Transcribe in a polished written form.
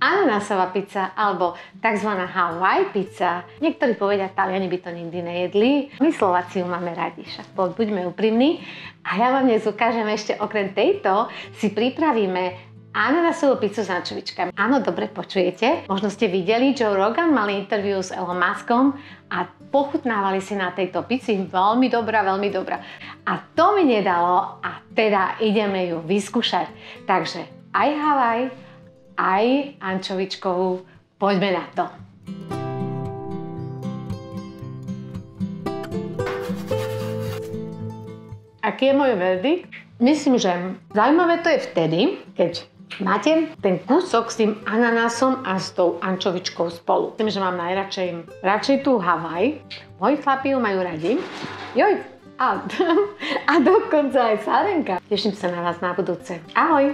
ananásová pizza alebo tzv. Hawaii pizza. Niektorí povedia, Taliani by to nikdy nejedli. My Slováci ju máme radi, však buďme úprimní. A ja vám dnes ukážem ešte okrem tejto si pripravíme ananásovú pizzu s ančovičkami. Áno, dobre počujete. Možno ste videli, Joe Rogan mal interview s Elon Muskom a pochutnávali si na tejto pizzi. Veľmi dobrá, veľmi dobrá. A to mi nedalo a teda ideme ju vyskúšať. Takže aj Hawaii, aj ančovičkovú. Poďme na to. Aký je môj verdikt? Myslím, že zaujímavé to je vtedy, keď máte ten kúsok s tým ananásom a s tou ančovičkou spolu. Myslím, že mám radšej tú Hawaii. Moji chlapi ju majú radi. Joj, a dokonca aj Sárenka. Teším sa na vás na budúce. Ahoj!